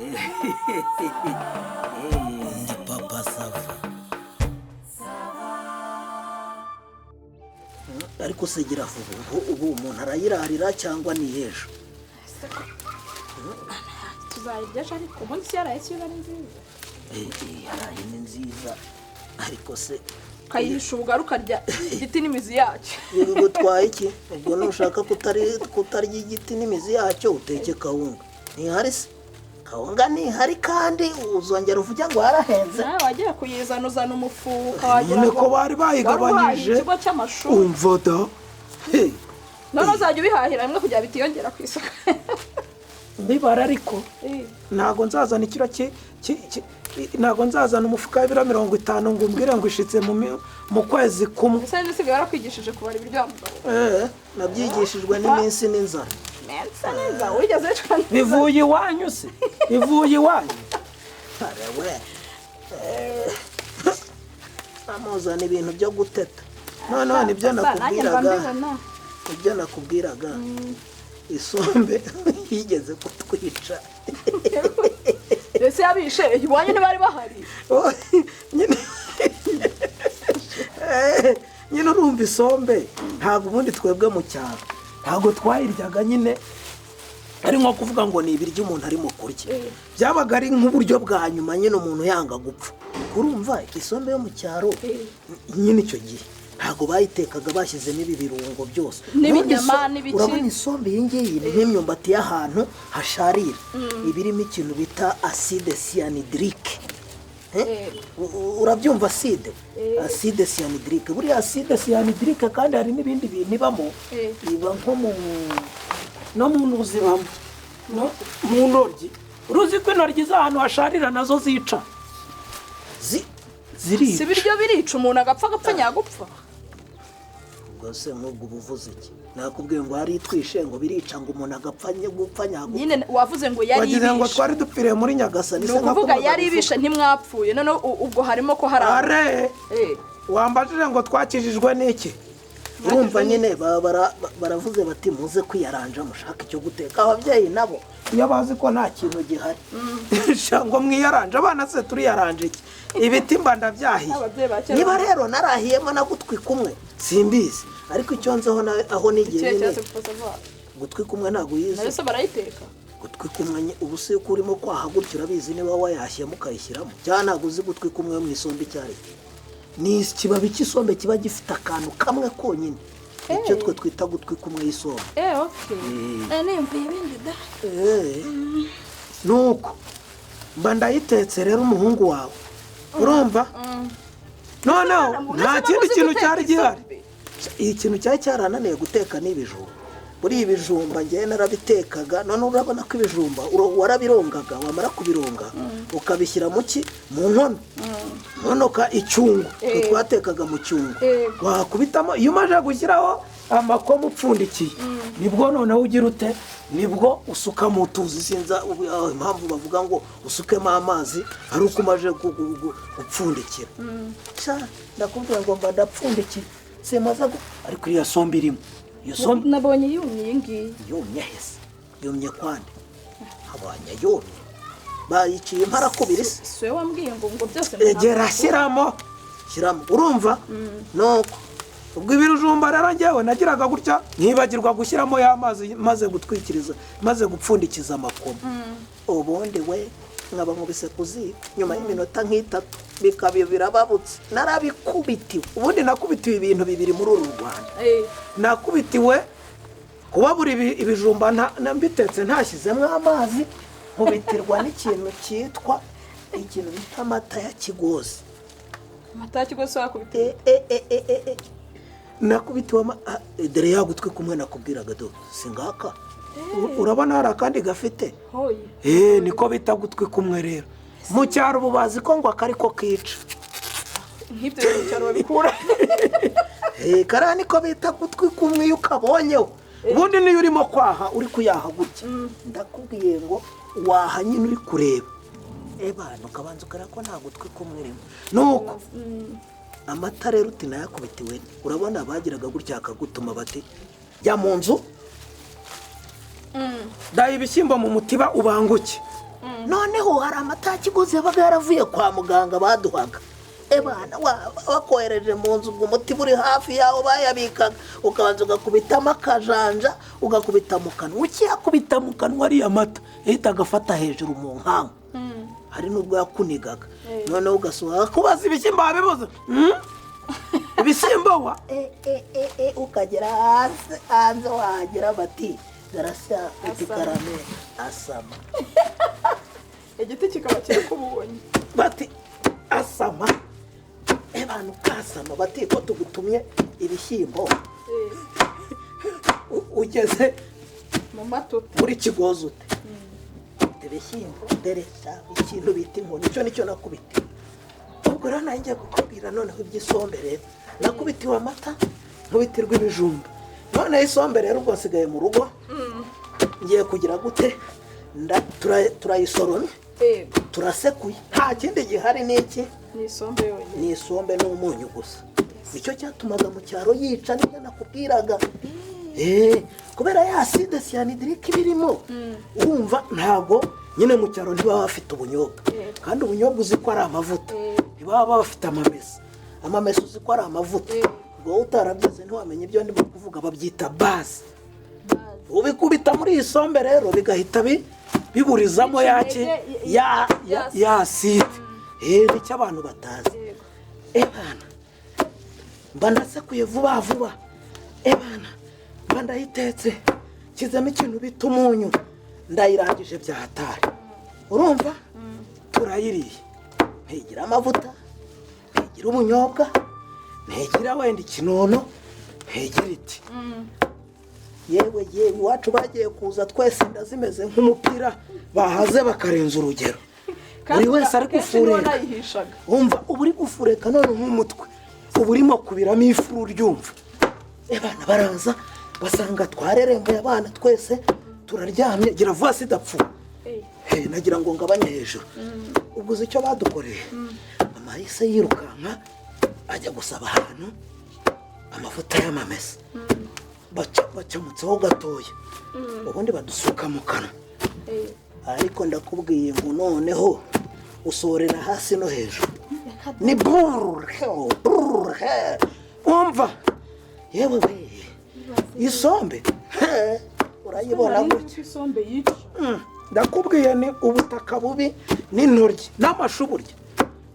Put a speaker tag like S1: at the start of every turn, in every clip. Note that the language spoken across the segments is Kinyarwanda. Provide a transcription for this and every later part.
S1: Ndi papa sava. Ariko segira vuba ubu umuntu arayirarira cyangwa ni ejo?
S2: Tuzayirya ariko umunsi yaraye cyo ari nziza.
S1: Yaraye ni nziza ariko se
S2: kayihisha ubugaruka rya igiti n'imizi yacyo.
S1: Yego twaye iki? Ubwo nushaka kutarya igiti n'imizi yacyo uteke kawunga. Ni hari se? Kawunga ni hari kandi uzongera uvuga ngo harahenze.
S2: Wagiye kuyizana uzana umufuka wagira
S3: ngo ko bari bayigabanyije.
S2: Ikigo cy'amashuri.
S3: Umva da.
S2: None uzajya ubihahira rimwe kugira bitiyongera ku isoko.
S3: Ibara ariko ntago nzazana ikiro ntago nzazana umufuka w'ibiro 50 ngo umbwire ngo ishitse mu kwezi kumwe.
S2: Ese nisigaye warakwigishije kubara ibiryo mugabo.
S1: Nabyigishijwe n'iminsi n'inzara.
S2: Neza wigeze cyane.
S3: Bivuye iwanyu se? Bivuye iwanyu.
S1: Arawe. Amuzana ibintu byo guteta. None ibyo nakubwiraga. Ibyo nakubwiraga. Isombe yigeze kutwica.
S2: Ese yabishe iwanyu ntibari bahari.
S3: Nyine urumva isombe ntabwo ubundi twebwe mu cyaro ntabwo twayiryaga nyine ari nko kuvuga ngo ni ibiryo umuntu arimo kurya. Byabaga ari nk'uburyo bwa nyuma nyine umuntu yanga gupfa. Urumva isombe yo mu cyaro nyine icyo gihe ntago bayitekaga bashyizemo ibi birungo byose.
S2: N'ibinyama n'ibiki.
S1: Urabona isombe y'ingiyi ni nk'imyumbati y'ahantu hasharira. Ibirimo ikintu bita acide cyanhydrique. Urabyumva acide? Acide cyanhydrique. Buri acide cyanhydrique kandi hari n'ibindi bintu ibamo. Iba nko no mu nuzibamo.
S3: No mu ntoryi. Uruzi ko intoryi z'ahantu hasharira nazo zica. Zirica.
S2: Si biryo birica umuntu agapfa nyagupfa.
S1: Gose nk'ubwo buvuze iki? Nakubwiye ngo hari twishe ngo birica ngo umuntu agapfa nyagupfa.
S2: Nyine wavuze ngo yari ibishe.
S3: Wagize ngo twari dupfiriye muri Nyagasani
S2: se nkakuvuga yari ibishe ntimwapfuye none ubwo harimo ko hari.
S3: Are. Wambajije ngo twakijijwe n'iki?
S1: Urumva nyine baravuze bati muze kwiyaranja mushaka icyo guteka. Ababyeyi nabo
S3: iyo bazi ko nta kintu gihari. Shango mwiyaranje abana se turi yaranje iki? Ibiti mbanda byahiye.
S1: Niba rero narahiyemo na gutwi kumwe simbizi ariko icyo nzeho aho nigiye nyine gutwi kumwe ntago yize.
S2: Nase barayiteka.
S1: Gutwi kumwe ubu se kurimo kwahagurira urabizi niba wayashyemo ukayishyiramo. Cyane ntago uzi gutwi kumwe mu isombe cyari. Ni kibabi cy'isombe kiba gifite akantu kamwe konyine. Icyo twe twita gutwi kumwe y'isombe.
S2: Okay. Nemvuye ibindi da.
S3: Nuko mba ndayitetse rero umuhungu wawe. Urumva? Noneho nta kindi kintu cyari gihari.
S1: Ikintu cyari cyarananiye guteka n'ibijumba. Buri ibijumba ngiye narabitekaga none urabona ko ibijumba warabirongaga wamara kubironga ukabishyira mu nkono. Nonoka icyungu twatekaga mu cyungu. Wakubitamo iyo umaje gushyiraho amakoma upfundikiye nibwo noneho ugira ute nibwo usuka mu tuzi sinza impamvu bavuga ngo usukemo amazi ari uko umaje gupfundikira. Ndakubwira ngo mba ndapfundikiye semaza ariko iyo sombe irimo. Iyo sombe
S2: nabonye yumye ngiye.
S1: Yumye hese. Yumye kwande. Abanya yumye. Bayiciye impara kubirisi.
S2: Swe wambwiye ngo byose
S3: egera shyiramo. Urumva? Nuko ubwo ibirujumba rero ngewe nagiraga gutya nkibagirwa gushyiramo ya mazi maze gutwikiriza maze gupfundikiza amakoma.
S1: Ubundi we nkaba nkubise kuzi nyuma y'iminota nk'itatu bikaba birababutse narabikubitiwe. Ubundi nakubitiwe ibintu bibiri muri uru Rwanda. Nakubitiwe kuba buri ibijumba mbitetse ntashyizemo amazi nkubitirwa n'ikintu cyitwa ikintu bita amata ya kigozi.
S2: Amata ya kigozi wakubitiwe?
S1: Nakubitiwe dere yagutwe kumwe nakubwiraga do singaka.
S3: Urabona hari akandi gafite? Niko bita gutwi kumwe rero. Mu cyaro bubazi ko ngo akari ko kica.
S2: Nk'ibyo mu cyaro babikura.
S1: Kara niko bita gutwi kumwe iyo ukabonyeho.
S3: Ubundi niyo urimo kwaha uri kuyaha gutya.
S1: Ndakubwiye ngo waha nyine uri kureba. Bana ukabanza ukarako nta gutwi kumwe rimo. Nuko amata rero utinayakubitiwe. Urabona bagiraga gutya akagutuma bati jya mu nzu.
S3: Dayi ibishyimbo mu mutiba ubanguke.
S1: noneho hari amata kiguzi yabaga yaravuye kwa muganga baduhaga ebana wakohereje mu nzu ubwo umuti buri hafi yaho bayabikaga ukabanza ugakubitamo akajanja ugakubita mu kanwa ukiyakubita mu kanwa ariya mata yahita agafata hejuru mu nkangu hari n'ubwo yakunigaga noneho ugasohoka kubaza ibishyimbo wabibuze ibishyimbo wa ukagera hanze wahagera bati garasa utikarame asama
S2: igiti kikaba kirakubonye
S1: bati asama abantu kasama bati ko tugutumye ibishyimbo ugeze
S2: mu matuta
S1: muri kigozi ute ibishyimbo nderesha ikintu bita inkoni nicyo nakubiti ubwo rero nanjye gukubwira noneho iby'isombe rero nakubitiwe amata nkubitirwa ibijumba noneho isombe rero ubwo nsigaye mu rugo ngiye kugira gute turayisoromye turasekuye nta kindi gihari n'iki ni isombe n'umunyu gusa nicyo cyatumaga mu cyaro yica nibyo nakubwiraga kubera ya acide cyanhydrique ibirimo urumva ntabwo nyine mu cyaro ntibaba bafite ubunyobwa kandi ubunyobwa uzi ko ari amavuta ntibaba bafite amamesa uzi ko ari amavuta ubwo utarabyize ntiwamenye ibyo ndimo kuvuga babyita base ubikubita muri iyi sombe rero bigahita biburizamo ya acide nicyo abantu batazi ebana mba ndasekuye vuba vuba ebana mba ndayitetse kizemo ikintu bita umunyu ndayirangije byahatari urumva turayiriye ntigira amavuta ntigira ubunyobwa ntigira wenda ikinono ntigira iti yewe iwacu bagiye kuza twese inda zimeze nk'umupira bahaze bakarenza urugero buri wese ari gufureka wumva uba uri gufureka none nk'umutwe uba urimo kubiramo ifuru ryumva abana baraza basanga twarerembuye abana twese turaryamye gira vuba sidapfuye nagira ngo ngabanye hejuru ubwo uzi icyo badukoreye mama yahise yirukanka ajya gusaba ahantu amavuta y'amamesa bacamutseho gatoya ubundi badusuka mu kanwa ariko ndakubwiye ngo noneho usorera hasi no hejuru ni burhe umva yewe we isombe urayibona gutya
S2: isombe yica
S1: ndakubwiye ni ubutaka bubi n'intoryi n'amashu burya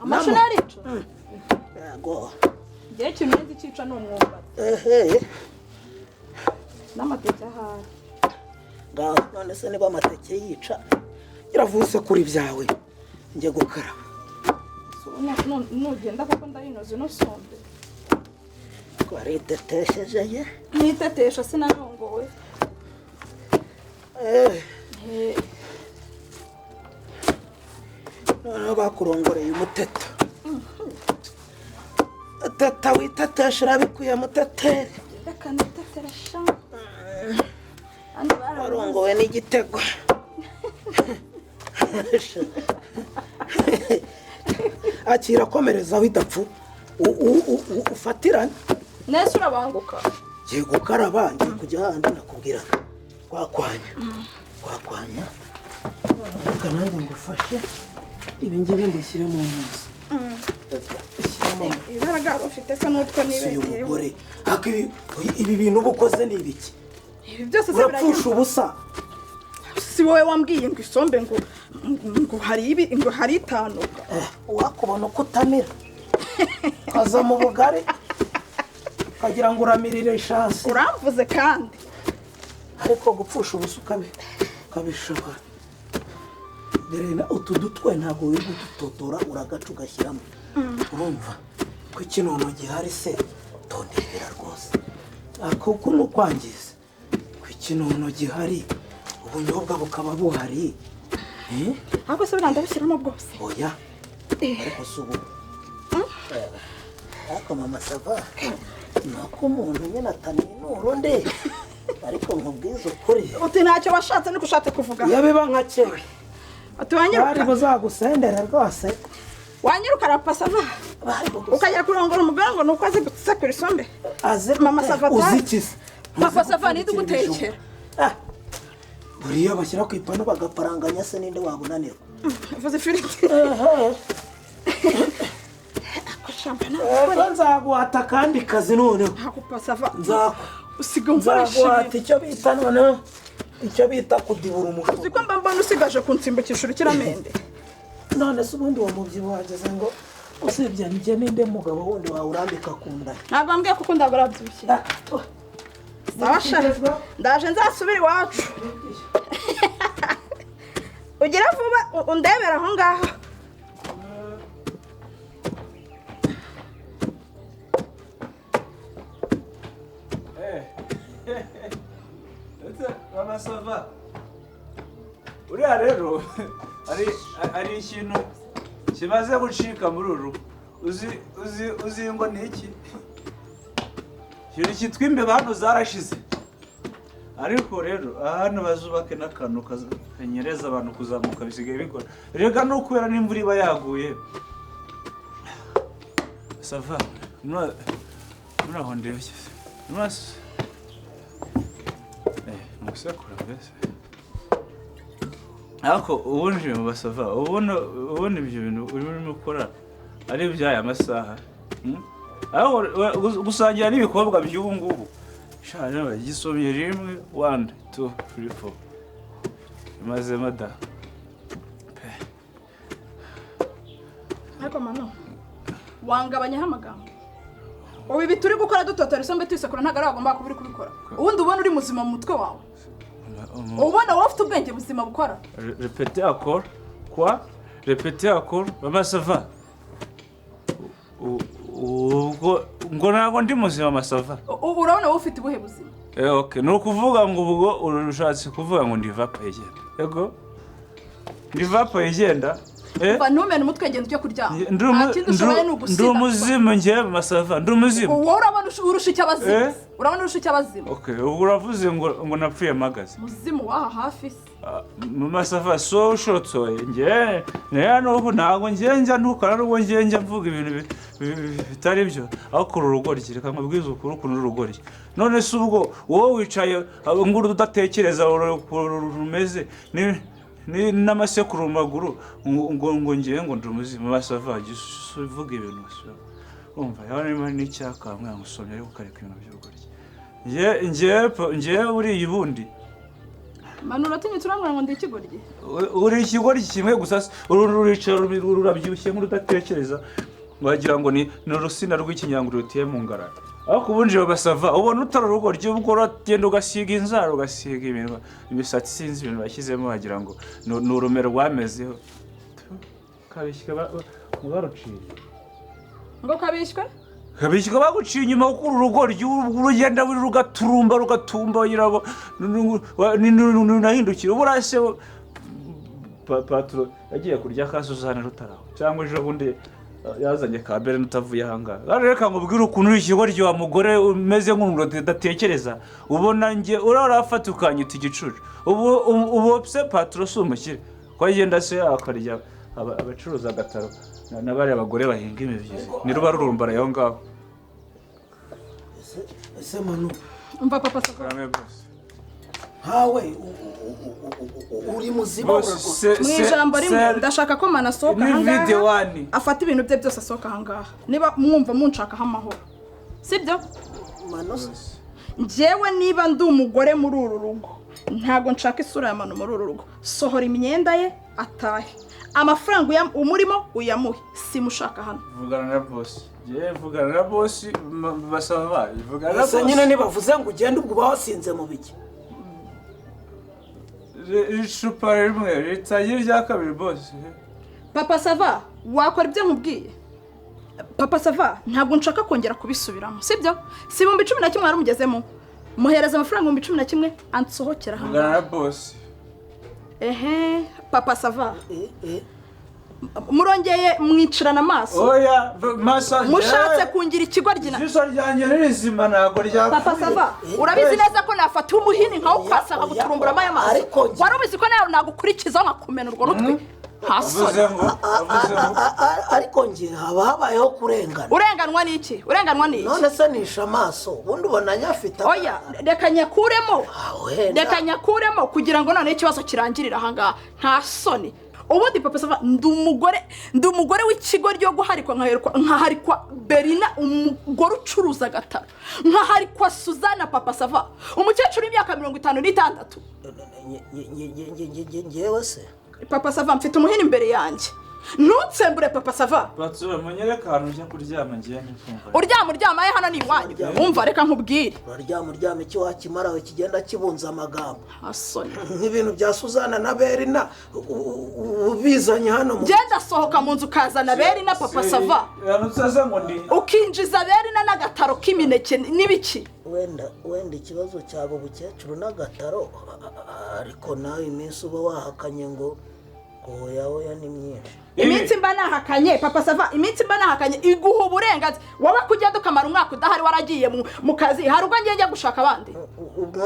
S2: amashu narica
S1: yego
S2: igihe kintu nzi cica ni umwumbati n'amateke ahari
S1: ngaho none se niba amateke yica iravuse kuri byawe njye gukaraba
S2: nugenda kuko ndayinoze ino sombe
S1: twaritetesheje ye
S2: nitetesha sinarongowe
S1: noneho bakurongoreye umuteta teta witetesha urabikuye muteteri
S2: reka nitetera sha
S1: warongowe n'igitego akira komereza widapfu ufatirane
S2: nese urabanguka
S1: ngiye gukaraba ngiye kujya handi nakubwira kwakwanya reka nanjye ngufashe ibi ngibi mbishyire mu nzu
S2: imbaraga ufite se n'utwo
S1: nibereyeho ibi bintu uba ukoze ni ibiki
S2: ibi byose se
S1: urapfusha ubusa
S2: si wowe wambwiye ngo isombe ngo hari itanuka
S1: wakubona uko utamira ukaza mu bugari ukagira ngo uramirire ishasi
S2: uramvuze kandi
S1: ariko gupfusha ubusa ukabishobora dore utu dutwe ntabwo wiri gututotora uragaca ugashyiramo urumva ko ikinono gihari se tondera rwose kuko ni ukwangiza ko ikinono gihari ubunyobwa bukaba buhari
S2: ahubwo se buranda bushyiramo bwose
S1: oya ariko si ubu ariko mama sava nuko umuntu nyine ataninura nde ariko nkubwiza ukuri
S2: uti ntacyo washatse niko ushatse kuvuga
S1: yabiba nka kera
S2: uti wanyiruka
S1: bari buzagusendera rwose
S2: wanyiruka arapasava ukajya kurongora umugore ngo nuko azi gusekura isombe mama sava
S1: uzikiza
S2: papa sava ntidugutekera
S3: buriya bashyira ku ipanu bagaparanganya se ninde wabunanirwa
S2: vuze ifiriti
S3: nzaguhata kandi kazi noneho nzaguhata icyo bita noneho icyo bita kudibura umushoro
S2: uziko mbona usigaje kunsimbukisha urukiramende
S3: none se ubundi uwo mubyibuho wageze ngo usibye njye ninde mugabo wundi wawurambika ku nda
S2: ntabwo mbwiye kuko ndagura byushye ndaje nzasubira iwacu ugira vuba undebera aho ngaho
S4: Mama SAVA uriya rero ari ikintu kimaze gucika muri uru uzi ngo ni iki ikintu cyitwa imbeba hano zarashize ariko rero hano bazubake n'akantu kanyereza abantu kuzamuka bisigaye bikora rega no kubera n'imvura iba yaguye SAVA muraho ndebye musekura mbese ariko ubundi mu SAVA ubona ibyo bintu urimo gukora ari iby'aya masaha aho gusangira n'ibikobwa by'ubu ngubu shaje bagisomye rimwe 1 2 3 4 maze mada
S2: ariko mano wangabanya amagambo wowe ibi turi gukora dutotera isombe twisekura ntago ari agomba kubiri kubikora ubundi ubona uri muzima mu mutwe wawe ubona wowe ufite ubwenge buzima bukora
S4: répéter encore quoi répéter encore Mama SAVA ngo ntabwo ndi muzima Mama SAVA
S2: urabona wowe ufite ubuhe buzima
S4: okay ni ukuvuga ngo ubwo urushatse kuvuga ngo ndi vapa igenda yego ndi vapa igenda
S2: ntumene umutwe ngenda ujya kuryama ntakindi ushoboye ni ugusinda
S4: ndi umuzimu njye Mama SAVA ndi umuzimu
S2: wowe urabona urusha icy'abazimu urabona urusha icy'abazimu
S4: okay ubwo uravuze ngo napfuye magaze
S2: muzimu waha hafi
S4: Mama SAVA so ushotsoye njye n'ubu ntabwo njya ntukana n'ubwo njya mvuga ibintu bitari byo aho kuri urugoryi reka nkubwize ukuri ukuntu urugoryi none se ubwo wowe wicaye nguru udatekereza rumeze ni n'amasekuru mu maguru ngo ngiye ngo ndi umuzimu Mama SAVA uvuga ibintu umva yawe n'icyaka mwana usomye ariko ukareka ibintu by'urugoryi njye uriye ubundi
S2: manu uratinye turangura ngo ndi ikigoryi
S4: uri ikigoryi kimwe gusa uricara rurabyibushye nk'urudatekereza wagira ngo ni urusina rw'ikinyanguru rutiye mu ngarara ariko ubundi Mama SAVA ubona utari urugoryi ubwo uragenda ugasiga inzara ugasiga imisatsi sinzi ibintu bashyizemo wagira ngo ni urumero rwamezeho kabishyika baruciye
S2: ngo
S4: kabishyika baguciye inyuma kuko urugoryi urugenda buri rugatumba wagira ngo nahindukira ubu urase patro yagiye kurya ka Suzanne rutaraho cyangwa ejo bundi yazanye kabere nutavuye ahangaha reka nkubwire ukuntu ikigoryi wa mugore umeze nk'umuntu udatekereza ubona njye urarafata ukanyita igicucu ubu se patro si umukire ko agenda se akarya abacuruza agataro n'abari abagore bahinga imibyizi niruba rurumbara aho ngaho
S3: ese manu
S2: umva Papa SAVA
S3: hawe uri muzima
S2: mu ijambo rimwe ndashaka ko mana asohoka ahangaha afata ibintu bye byose asohoka ahangaha niba mwumva munshakaho amahoro sibyo njyewe niba ndi umugore muri uru rugo ntago nshaka isura ya manu muri uru rugo sohora imyenda ye atahe amafaranga umurimo uyamuhe simushaka hano
S4: vugana na boss Mama SAVA vugana na boss
S3: nyine nibavuze ngo ugende ubwo basinze mu biki
S4: icupa rimwe ritagira irya kabiri boss
S2: Papa SAVA wakora ibyo nkubwiye Papa SAVA ntabwo nshaka kongera kubisubiramo sibyo si 11 warumugezemo muhereza amafaranga 11 ansohokera hano
S4: vugana na boss
S2: Papa SAVA murongeye mwicirana amaso
S4: oya masa
S2: mushatse kungira ikigoryi na
S4: jisho ryanjye nirizima nago rya
S2: Papa SAVA urabizi neza ko nafata umuhini nkaho kwasa nkaguturumbura amaso warubizi ko nawe nagukurikiza nkakumena urwo rutwe
S4: avuze ngo
S3: ariko njye haba habayeho kurengana.
S2: urenganwa n'iki urenganwa n'iki
S3: none se nisha amaso ubundi ubona nyafite
S2: oya reka nyakuremo
S3: wenda.
S2: reka nyakuremo kugira ngo none ikibazo kirangirira ahangaha nta soni ubundi papa Sava ndi umugore w'ikigo ryo guharikwa nkaharikwa Berina umugore ucuruza agataro nkaharikwa Suzana papa Sava umukecuru w'imyaka 56
S3: ngewe se
S2: papa Sava mfite umuhini imbere yanjye ntutsembure papa Sava
S4: batsura munyereka ahantu ujya kuryama ngiye nifunga
S2: uryama hano ni iwanyu wumva reka nkubwire
S3: uryama iki wakimarawe kigenda kibunza amagambo
S2: asoni
S3: nk'ibintu bya Suzana na Berina ubizanye hano
S2: genda sohoka mu nzu kazana Berina papa Sava
S4: yanutsaza ngo ndi
S2: ukinjiza Berina n'agataro k'imineke n'ibiki
S3: wenda ikibazo cyabo bukecuru n'agataro ariko nawe iminsi uba wahakanye ngo oya ni myinshi
S2: iminsi mba nahakanye papa Sava iminsi mba nahakanye iguha uburenganzira waba kugenda ukamara umwaka udahari waragiye mu kazi hari ubwo njye gushaka abandi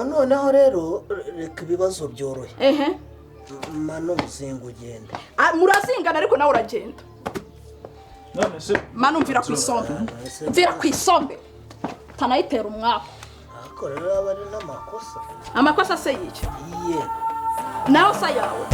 S3: noneho rero reka ibibazo byorohe mano muzinga ugenda
S2: murazingana ariko nawe uragenda
S4: none se
S2: mano mvira ku isombe tanayitera umwaka
S3: ariko rero aba ari n'amakosa
S2: amakosa se yiki
S3: iye
S2: naho sa yawe